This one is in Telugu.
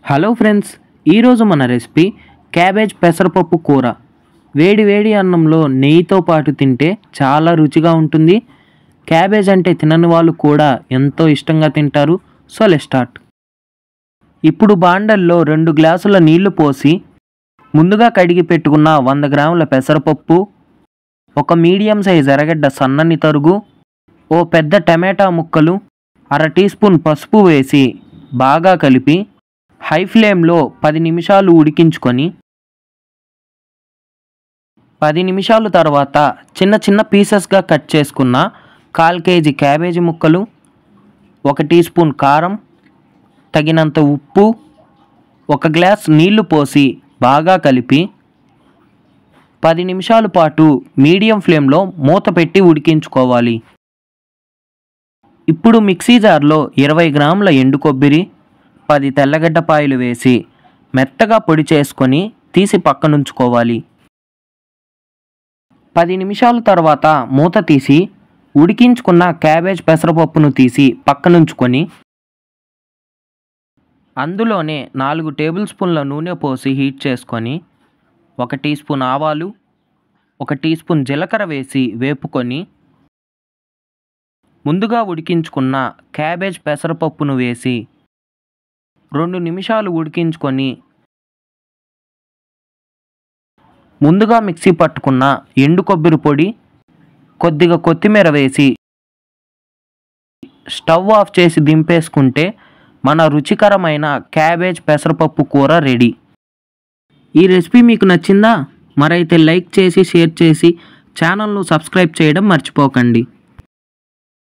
హలో ఫ్రెండ్స్, ఈరోజు మన రెసిపీ క్యాబేజ్ పెసరపప్పు కూర. వేడి వేడి అన్నంలో నెయ్యితో పాటు తింటే చాలా రుచిగా ఉంటుంది. క్యాబేజ్ అంటే తినని వాళ్ళు కూడా ఎంతో ఇష్టంగా తింటారు. So let's start. ఇప్పుడు బాండల్లో 2 గ్లాసుల నీళ్లు పోసి ముందుగా కడిగి పెట్టుకున్న 100 గ్రాముల పెసరపప్పు, ఒక మీడియం సైజ్ ఎర్రగడ్డ సన్నని తరుగు, ఓ పెద్ద టమాటా ముక్కలు, అర టీ స్పూన్ పసుపు వేసి బాగా కలిపి హై ఫ్లేమ్లో 10 నిమిషాలు ఉడికించుకొని 10 నిమిషాలు తర్వాత చిన్న చిన్న పీసెస్గా కట్ చేసుకున్న 1/4 కేజీ క్యాబేజీ ముక్కలు, 1 టీ స్పూన్ కారం, తగినంత ఉప్పు, 1 గ్లాస్ నీళ్లు పోసి బాగా కలిపి 10 నిమిషాల పాటు మీడియం ఫ్లేమ్లో మూత పెట్టి ఉడికించుకోవాలి. ఇప్పుడు మిక్సీ జార్లో 20 గ్రాముల ఎండు కొబ్బరి, 10 తెల్లగడ్డపాయలు వేసి మెత్తగా పొడి చేసుకొని తీసి పక్కనుంచుకోవాలి. 10 నిమిషాల తర్వాత మూత తీసి ఉడికించుకున్న క్యాబేజ్ పెసరపప్పును తీసి పక్కనుంచుకొని అందులోనే 4 టేబుల్ స్పూన్ల నూనె పోసి హీట్ చేసుకొని 1 టీ స్పూన్ ఆవాలు, 1 టీ స్పూన్ జీలకర్ర వేసి వేపుకొని ముందుగా ఉడికించుకున్న క్యాబేజ్ పెసరపప్పును వేసి 2 నిమిషాలు ఉడికించుకొని ముందుగా మిక్సీ పట్టుకున్న ఎండు కొబ్బరి పొడి, కొద్దిగా కొత్తిమీర వేసి స్టవ్ ఆఫ్ చేసి దింపేసుకుంటే మన రుచికరమైన క్యాబేజ్ పెసరపప్పు కూర రెడీ. ఈ రెసిపీ మీకు నచ్చిందా? మరైతే లైక్ చేసి షేర్ చేసి ఛానల్ను సబ్స్క్రైబ్ చేయడం మర్చిపోకండి.